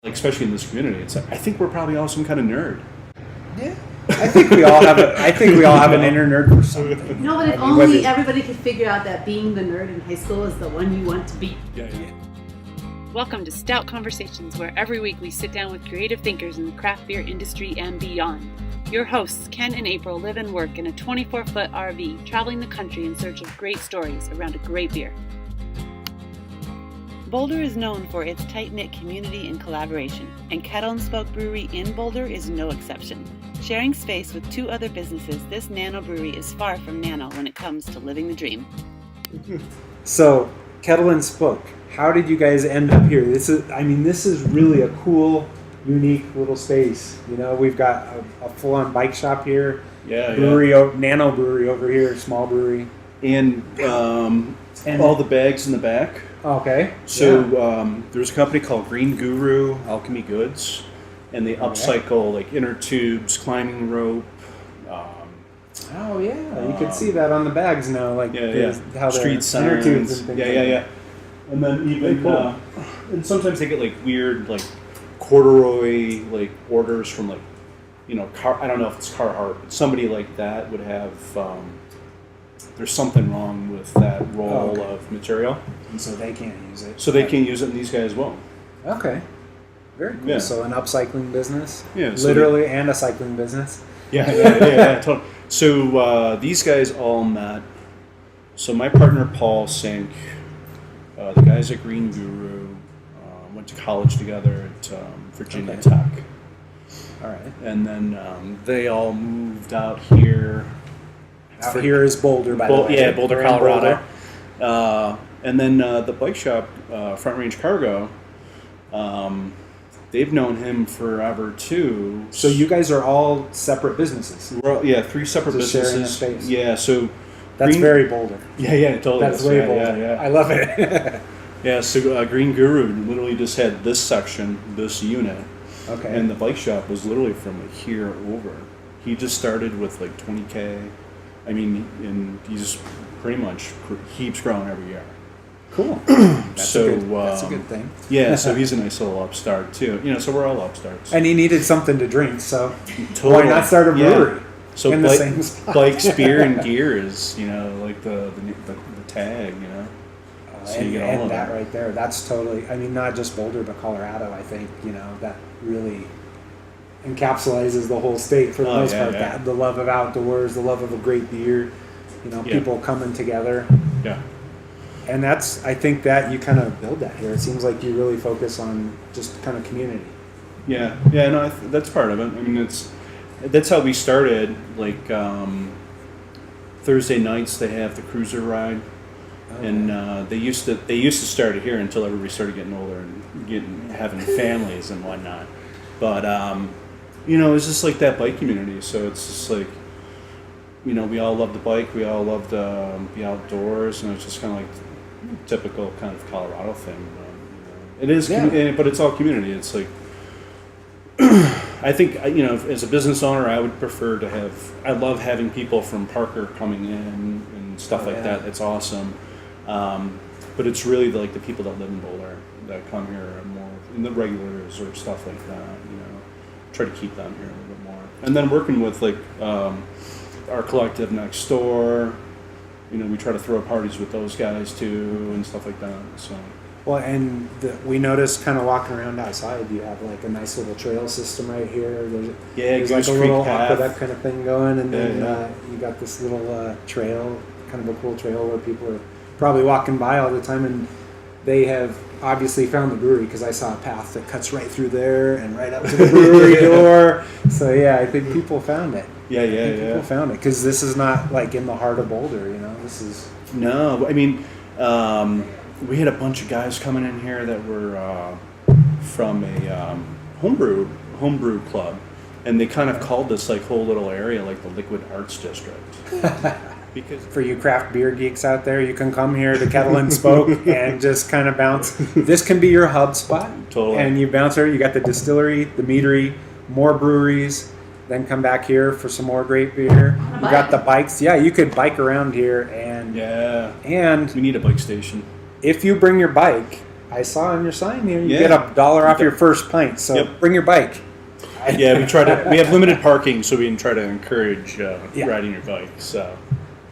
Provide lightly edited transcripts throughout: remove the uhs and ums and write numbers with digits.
like, especially in this community, it's like, I think we're probably all some kind of nerd. Yeah. I think we all have an inner nerd for something. No, but if only everybody could figure out that being the nerd in high school is the one you want to be. Yeah. Welcome to Stout Conversations, where every week we sit down with creative thinkers in the craft beer industry and beyond. Your hosts, Ken and April, live and work in a 24-foot RV, traveling the country in search of great stories around a great beer. Boulder is known for its tight-knit community and collaboration, and Kettle and Spoke Brewery in Boulder is no exception. Sharing space with two other businesses, this nano-brewery is far from nano when it comes to living the dream. So, Kettle and Spoke, how did you guys end up here? This is really a cool, unique little space. You know, we've got a full-on bike shop here, brewery, nano brewery over here, small brewery, and all the bags in the back. Okay. So there's a company called Green Guru Alchemy Goods, and they upcycle like inner tubes, climbing rope. You can see that on the bags now, like how street signs, inner tubes and things. Yeah. And then even cool. And sometimes they get like weird like corduroy like orders from like I don't know if it's Carhartt, but somebody like that would have. There's something wrong with that roll of material. And so they can't use it. So they can't use it, and these guys won't. Okay. Very cool. Yeah. So an upcycling business. Yeah. So literally and a cycling business. Yeah, totally. So these guys all met. So my partner Paul Sink, the guys at Green Guru, went to college together at Virginia Tech. All right. And then they all moved out here. Out here is Boulder, by the way. Yeah, Boulder, Colorado. And then the bike shop, Front Range Cargo, they've known him forever too. So you guys are all separate businesses? Three separate businesses. Sharing a space. Yeah, so... That's very Boulder. Yeah, totally. That's way Boulder. Yeah. I love it. Yeah, so Green Guru literally just had this section, this unit. Okay. And the bike shop was literally from like here over. He just started with like 20K. I mean, and he just pretty much keeps growing every year. Cool. That's a good thing. Yeah, so he's a nice little upstart too. So we're all upstarts. And he needed something to drink, so totally. Why not start a brewery? So in the same spot? Bikes, beer, and gear is like the tag. So you get all of that right there. That's totally. I mean, not just Boulder, but Colorado. I think that really encapsulates the whole state for the most part. Yeah. The love of outdoors, the love of a great beer. People coming together. Yeah. And I think that you kind of build that here. It seems like you really focus on just kind of community. Yeah. No, that's part of it. I mean, that's how we started. Like Thursday nights, they have the cruiser ride, and they used to start it here until everybody started getting older and having families and whatnot. But it's just like that bike community. So it's just like. We all love the bike. We all love the outdoors, and it's just kind of like typical kind of Colorado thing. It is, but it's all community. It's like I think as a business owner, I would prefer to have. I love having people from Parker coming in and stuff like that. It's awesome, but it's really like the people that live in Boulder that come here are more in the regulars or stuff like that. Try to keep them here a little bit more, and then working with like. Our collective next door, we try to throw parties with those guys too and stuff like that. So, well, and we noticed kind of walking around outside, you have like a nice little trail system right here. There's like a little aqueduct kind of thing going, and then you got this little trail, kind of a cool trail where people are probably walking by all the time, and they have obviously found the brewery because I saw a path that cuts right through there and right up to the brewery door. So I think people found it. People found it because this is not like in the heart of Boulder. This is no. I mean, we had a bunch of guys coming in here that were from a homebrew club, and they kind of called this like whole little area like the Liquid Arts District. Because for you craft beer geeks out there, you can come here to Kettle and Spoke and just kind of bounce. This can be your hub spot. Totally. And you bounce there. You got the distillery, the meadery, more breweries. Then come back here for some more great beer. You got the bikes. Yeah, you could bike around here and we need a bike station. If you bring your bike, I saw on your sign here, you get $1 off your first pint, so bring your bike. Yeah, we have limited parking, so we can try to encourage riding your bike. So,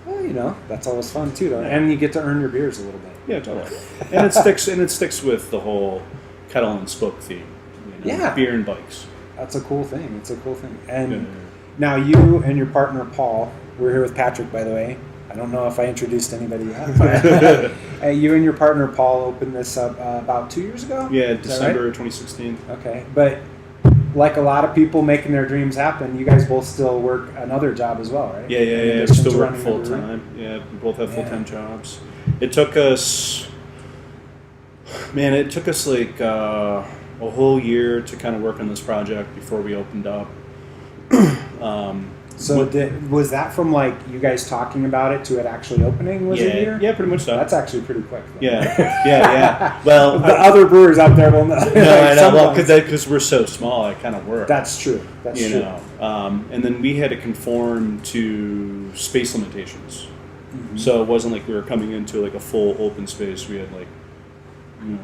well, that's always fun too, though. And you get to earn your beers a little bit. Yeah, totally. and it sticks with the whole Kettle and Spoke theme. Beer and bikes. That's a cool thing. And now you and your partner Paul, we're here with Patrick, by the way. I don't know if I introduced anybody yet, but you and your partner Paul opened this up about 2 years ago? Yeah, December 2016. Okay, but like a lot of people making their dreams happen, you guys both still work another job as well, right? Yeah. We still work full time. Yeah, we both have full time jobs. It took us like a whole year to kind of work on this project before we opened up. Was that from like you guys talking about it to it actually opening? Was a year? Yeah, pretty much so. That's actually pretty quick. Though. Yeah. Well, the other brewers out there will know. I know. Well, because we're so small, it kind of works. That's true. That's true. And then we had to conform to space limitations. Mm-hmm. So it wasn't like we were coming into like a full open space. We had like,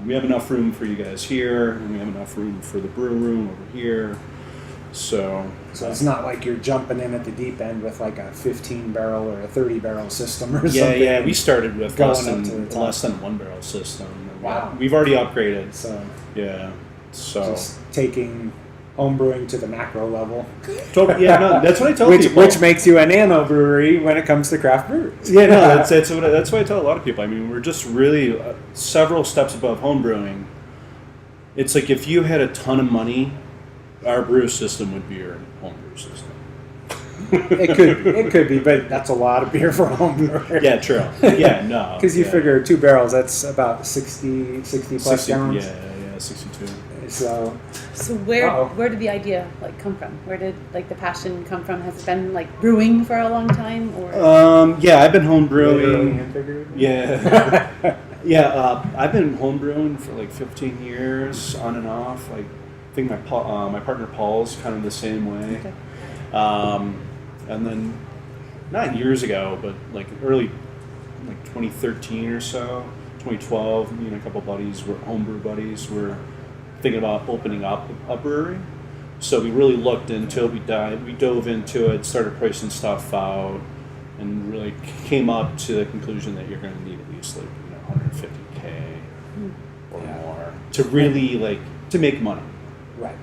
we have enough room for you guys here, and we have enough room for the brew room over here. So it's not like you're jumping in at the deep end with like a 15 barrel or a 30 barrel system or something. Yeah. We started with less than 1 barrel system. Wow. We've already upgraded. So just taking home brewing to the macro level. That's what I tell people. Which makes you a nano-brewery when it comes to craft breweries. Yeah, no, that's what I tell a lot of people. I mean, we're just really several steps above home brewing. It's like if you had a ton of money, our brew system would be your home brew system. It could be, but that's a lot of beer for a home brewer. Yeah, true. Yeah, no. Because you figure 2 barrels, that's about 60 plus gallons. Yeah, 62. So where did the idea come from? Where did the passion come from? Has it been brewing for a long time, or? I've been home brewing. Yeah. I've been home brewing for 15 years on and off. I think my partner Paul's kind of the same way. Okay. And then not years ago, but early 2013 or so, 2012, me and a couple buddies, homebrew buddies, were thinking about opening up a brewery. So we really looked into it. We dove into it, started pricing stuff out, and really came up to the conclusion that you're going to need at least $150K or more to really to make money. Right.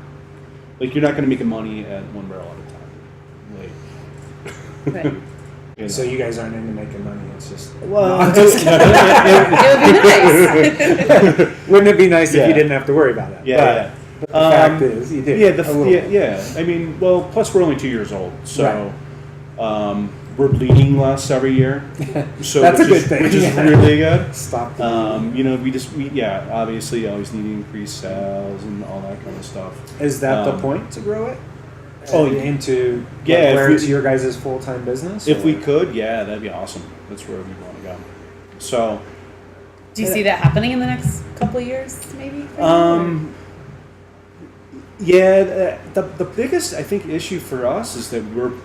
You're not going to make money at 1 barrel at a time. Right. So you guys aren't into making money. It's just it would be nice. Wouldn't it be nice if you didn't have to worry about it? Yeah. But the fact is, you do. Yeah. I mean, plus we're only 2 years old, so we're bleeding less every year. So that's a good thing. Which is really good. Stop. Obviously, always need to increase sales and all that kind of stuff. Is that the point to grow it? Into your guys' full-time business? If we could, that'd be awesome. That's where we want to go. So, do you see that happening in the next couple of years, maybe? The biggest, I think, issue for us is that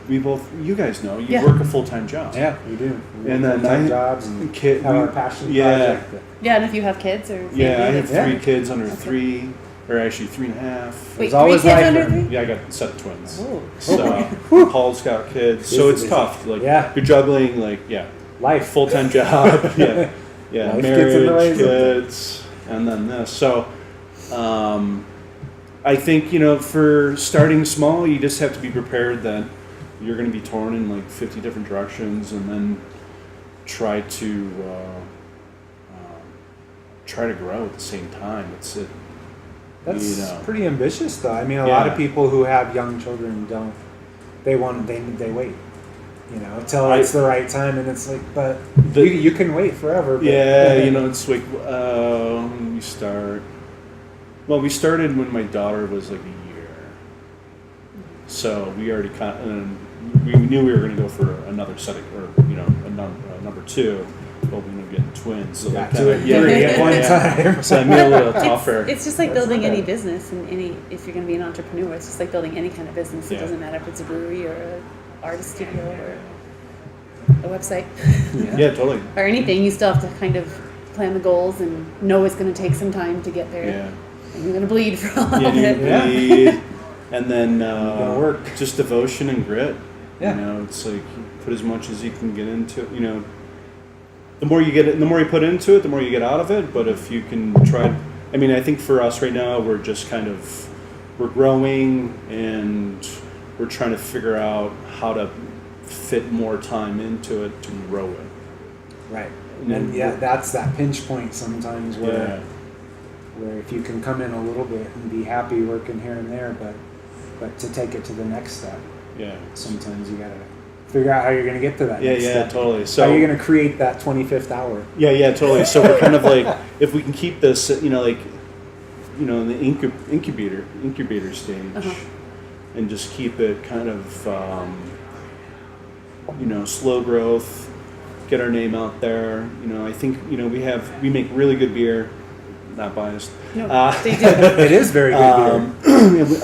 we both, you guys know, work a full-time job. Yeah, we do. And then full-time jobs and have our passion project. Yeah, and if you have kids or family, I have 3 kids under 3. Or actually 3.5. Wait, 3 kids under 3? Yeah, I got a set of twins. Oh. So Paul's got kids. So it's tough. You're juggling life, full-time job. Life, marriage, kids, and then this. So I think, for starting small, you just have to be prepared that you're going to be torn in 50 different directions, and then try to grow at the same time. That's pretty ambitious, though. I mean, a lot of people who have young children don't. They wait, until it's the right time, and it's but you can wait forever. But, it's when we start. Well, we started when my daughter was a year, so we already we knew we were going to go for another set of, a number 2. But we ended up getting twins, so at one time. So I made a little tougher. It's just like building any business, and if you're going to be an entrepreneur, it's just like building any kind of business. It doesn't matter if it's a brewery or an artist studio or a website. Yeah, totally. Or anything, you still have to kind of plan the goals and know it's going to take some time to get there. Yeah. And you're going to bleed for a little You bit. bleed, and then work. just devotion and grit. Yeah. You know, it's like put as much as you can get into it. You know, the more you get it, the more you put into it, the more you get out of it. But if you can try, I mean, I think for us right now, we're just kind of we're growing and we're trying to figure out how to fit more time into it to grow it. Right. And And yeah, that's that pinch point sometimes Yeah. where if you can come in a little bit and be happy working here and there, but to take it to the next step, Yeah. sometimes you gotta figure out how you're gonna get to that Yeah. next Yeah. step. Totally. How So are you gonna create that 25th hour? Yeah, totally. So we're kind of like, if we can keep this, you know, like, you know, in the incubator stage, Uh-huh. and just keep it kind of, you know, slow growth, get our name out there. You know, I think, you know, we make really good beer. Not biased. No, they do. It is very good beer.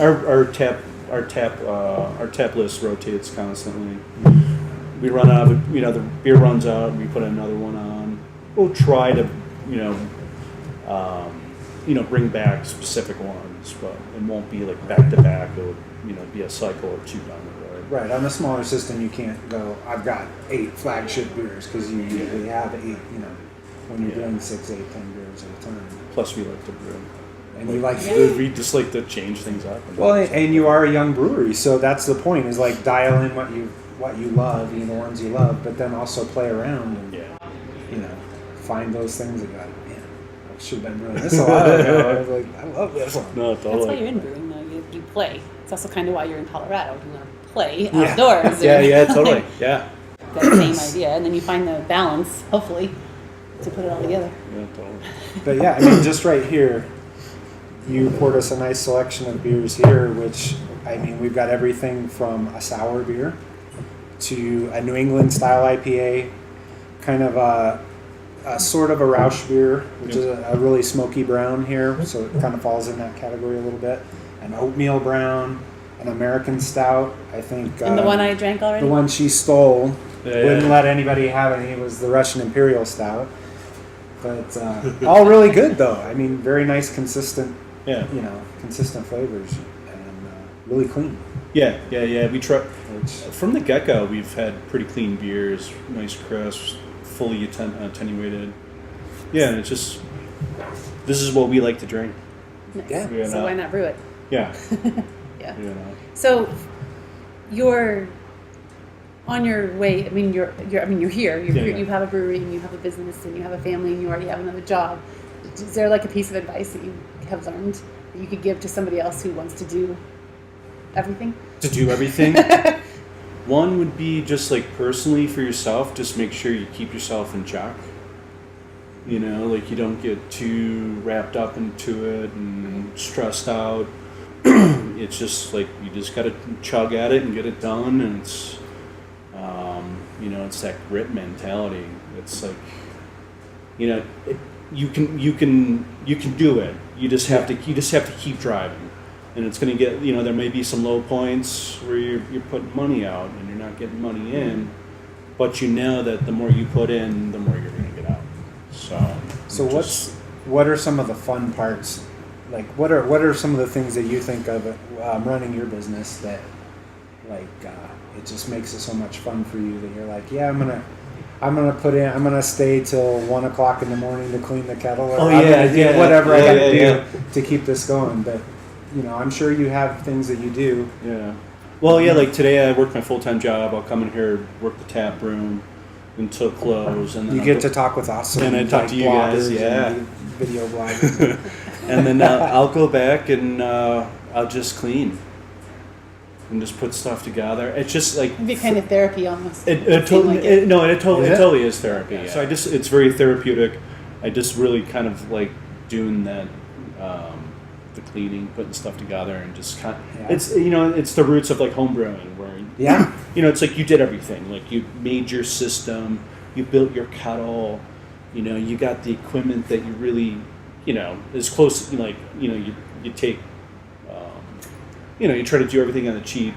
Our tap list rotates constantly. We run out of, you know, the beer runs out, we put another one on. We'll try to, you know, bring back specific ones, but it won't be like back to back. It'll, you know, be a cycle or two down the road. Right, on a smaller system, you can't go, I've got 8 flagship beers, because you usually have 8, you know, when you're Yeah. doing 6, 8, 10 beers at a time. Plus, we like to brew. And you like We just like to change things up. Well, and you are a young brewery, so that's the point. Is like dial in what you love, you know, the ones you love, but then also play around and Yeah. you know, find those things that you like. Man, I should have been brewing this a while ago. I was like, I love this one. No, That's why totally. you're in brewing, though. You play. It's also kind of why you're in Colorado. You want to play Yeah. outdoors. Yeah, totally. Yeah. That same idea, and then you find the balance, hopefully, to put it all together. Yeah, totally. But yeah, I mean, just right here, you poured us a nice selection of beers here, which, I mean, we've got everything from a sour beer to a New England style IPA, kind of a sort of a Rausch beer, which is a really smoky brown here, so it kind of falls in that category a little bit. An oatmeal brown, an American stout, I think. And the one I drank already? The one she stole, Yeah, wouldn't yeah. let anybody have any. It was the Russian Imperial Stout. But all really good, though. I mean, very nice, consistent, Yeah. you know, consistent flavors and really clean. Yeah. We try. Which, From the get-go, we've had pretty clean beers, nice crisps, fully attenuated. Yeah, and it's just, this is what we like to drink. Nice. Yeah. Yeah, So no. why not brew it? Yeah. Yeah. You know. So you're on your way. I mean, you're here. You're Yeah, here. yeah. You have a brewery and you have a business and you have a family and you already have another job. Is there like a piece of advice that you have learned that you could give to somebody else who wants to do everything? To do everything. One would be just like personally for yourself, just make sure you keep yourself in check. You know, like you don't get too wrapped up into it and stressed out. It's just like you just gotta chug at it and get it done, and it's, you know, it's that grit mentality. It's like, you know, you can do it. You just have to keep driving, and it's gonna get, you know, there may be some low points where you're putting money out and you're not getting money in, but you know that the more you put in, the more you're gonna get out. So what are some of the fun parts? Like, what are some of the things that you think of running your business that, like, it just makes it so much fun for you that you're like, yeah, I'm gonna stay till 1 o'clock in the morning to clean the kettle, or I'm gonna do whatever I gotta do to keep this going. But you know, I'm sure you have things that you do. Yeah. Well, yeah, like today I work my full-time job. I'll come in here, work the tap room until close, and then You get to talk with us, And I talk to you guys, bloggers yeah. and video bloggers. and then I'll go back and I'll just clean and just put stuff together. It's just like It'd be kind of therapy almost. it totally totally is therapy. Yeah. So it's very therapeutic. I just really kind of like doing that, the cleaning, putting stuff together, and just kind. Yeah. It's, you know, it's the roots of like home brewing, where Yeah. you know, it's like you did everything. Like you made your system, you built your kettle, you know, you got the equipment that you really, you know, is close. Like, you know, you take, you know, you try to do everything on the cheap,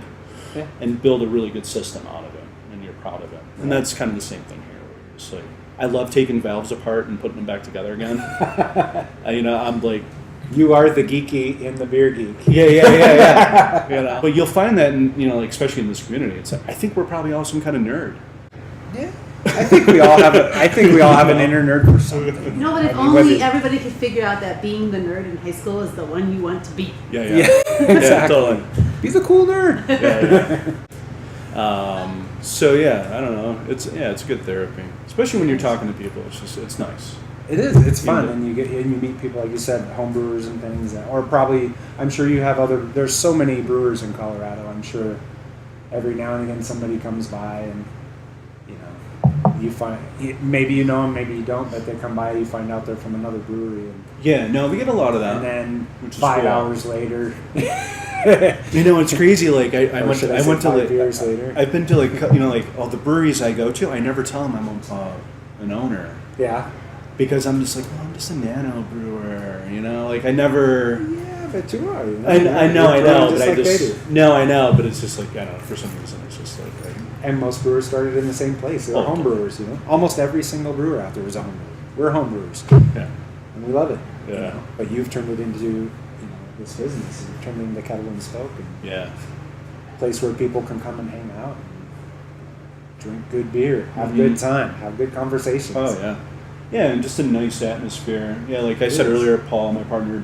and build a really good system out of it, and you're proud of it. And that's kind of the same thing here, where you're just like, I love taking valves apart and putting them back together again. I'm like, you are the geeky in the beer geek. Yeah. But you'll find that, like, especially in this community, it's like, I think we're probably all some kind of nerd. Yeah. I think we all have an inner nerd for something. No, but if only everybody could figure out that being the nerd in high school is the one you want to be. Yeah. Exactly. Totally. Be the cool nerd. So I don't know. It's good therapy, especially when you're talking to people. It's nice. It is. It's fun, and you meet people, like you said, home brewers and things, or probably, I'm sure you have other. There's so many brewers in Colorado. I'm sure every now and again somebody comes by and you find, maybe you know them, maybe you don't, but they come by, you find out they're from another brewery. And, we get a lot of that. And then 5 hours later. It's crazy. Like I went to like years later. I've been to like all the breweries I go to. I never tell them I'm an owner. Yeah. Because I'm just like, I'm just a nano-brewer. Like I never. Yeah, but you are. I know, but they do. No, I know, but it's just like I don't know. For some reason, it's just like. And most brewers started in the same place. They were home brewers, Almost every single brewer out there is a home brewer. We're home brewers. Yeah. And we love it. Yeah. But you've turned it into, this business. You've turned it into Kettle and Spoke. And a place where people can come and hang out and drink good beer, have good time, have good conversations. Oh, yeah. Yeah, and just a nice atmosphere. Yeah, like I said earlier, Paul, my partner,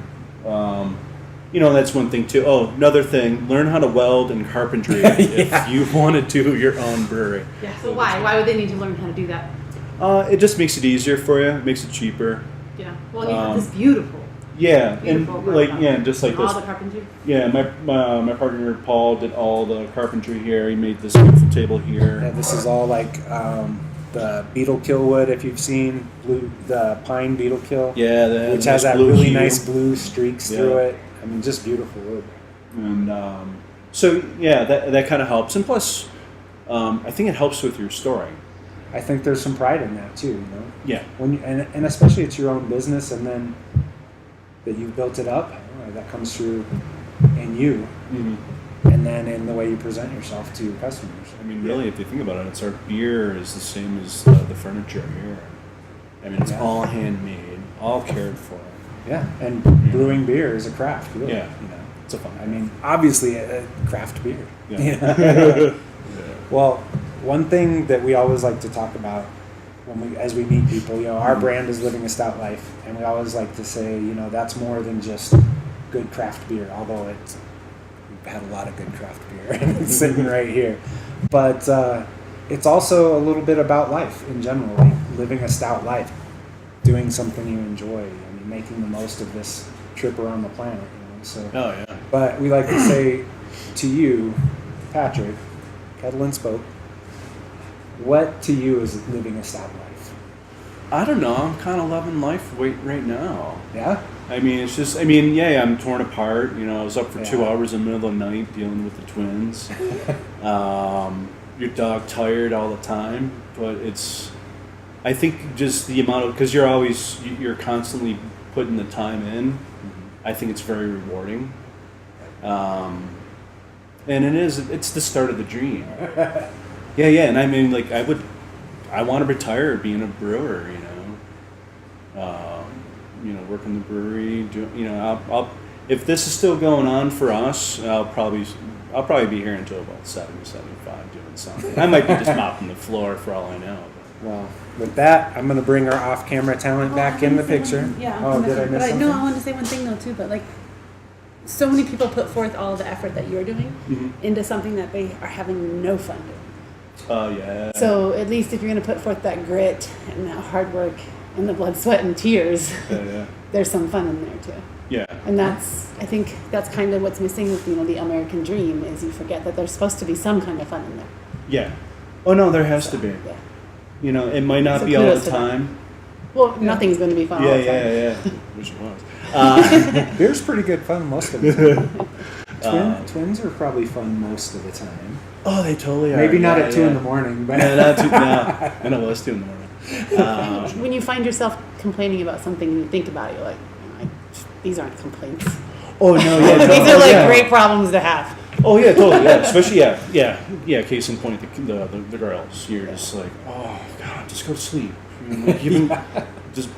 that's one thing too. Oh, another thing, learn how to weld and carpentry if you want to do your own brewery. Yeah, so why would they need to learn how to do that? It just makes it easier for you. It makes it cheaper. Yeah, well, you have this beautiful. Yeah, Beautiful and just like all this. the carpentry. Yeah, my partner Paul did all the carpentry here. He made this beautiful table here. Yeah, this is all like the beetle kill wood. If you've seen the pine beetle kill, which has that really nice blue streaks through it. I mean, just beautiful wood. And that kind of helps. And plus, I think it helps with your story. I think there's some pride in that too. Yeah. And especially it's your own business, and then that you've built it up, that comes through in you, and then in the way you present yourself to your customers. I mean, really, if you think about it, it's our beer is the same as the furniture here. I mean, it's all handmade, all cared for. Yeah, and brewing beer is a craft, really. Yeah, it's a fun. I mean, obviously, a craft beer. Yeah. Well, one thing that we always like to talk about as we meet people, our brand is living a stout life, and we always like to say, that's more than just good craft beer. Although we've had a lot of good craft beer, and it's sitting right here, but it's also a little bit about life in general, like living a stout life, doing something you enjoy. Making the most of this trip around the planet, So, but we like to say to you, Patrick, Kettle and Spoke, what to you is living a stout life? I don't know. I'm kind of loving life right now. Yeah. I mean, it's just. I mean, I'm torn apart. I was up for 2 hours in the middle of the night dealing with the twins. Your dog tired all the time, but it's. I think just the amount of because you're constantly putting the time in. I think it's very rewarding. And it's the start of the dream. Yeah, and I mean, like, I want to retire being a brewer, working the brewery. I'll if this is still going on for us, I'll probably be here until about 70, 75 doing something. I might be just mopping the floor for all I know. Well, with that, I'm going to bring our off-camera talent back in the picture. Yeah. Oh, did I miss something? No, I wanted to say one thing though too. But like, so many people put forth all the effort that you're doing into something that they are having no fun doing. Oh yeah. So at least if you're going to put forth that grit and that hard work and the blood, sweat, and tears, there's some fun in there too. Yeah. And I think that's kind of what's missing with the American dream is you forget that there's supposed to be some kind of fun in there. Yeah. Oh no, there has to be. Yeah. It might not be all the time. Well, nothing's going to be fun all the time. Yeah. Wish it was. Beer's pretty good fun most of the time. Twins are probably fun most of the time. Oh, they totally are. Maybe not at 2 in the morning, but I know, it's 2 in the morning. When you find yourself complaining about something and you think about it, you're like, these aren't complaints. Oh no, yeah, these are great problems to have. Oh yeah, totally. Yeah, especially yeah. Case in point, the girls. You're just like, oh god, just go to sleep. Like even just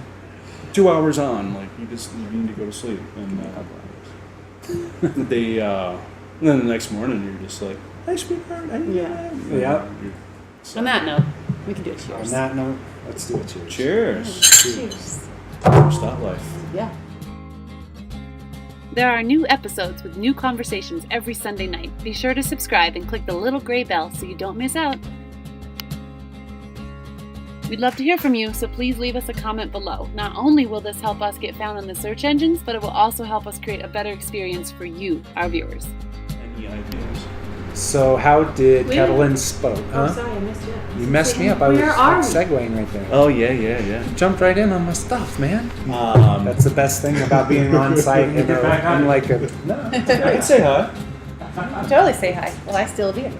2 hours on, like you need to go to sleep, and they and then the next morning you're just like, "Hey, sweetheart, how you doing?" Yeah. On that note, we can do a cheers. On that note, let's do a cheers. Cheers. Cheers. Stout life. Yeah. There are new episodes with new conversations every Sunday night. Be sure to subscribe and click the little gray bell so you don't miss out. We'd love to hear from you, so please leave us a comment below. Not only will this help us get found on the search engines, but it will also help us create a better experience for you, our viewers. Any ideas? So how did Wait. Kettle and Spoke? Huh? Oh, sorry, I missed you. You messed me up. I was Where are we? segueing right there. Oh yeah. Jumped right in on my stuff, man. That's That's the best thing about being on site. And I'm like a I can say hi. Totally say hi. Well, I still do.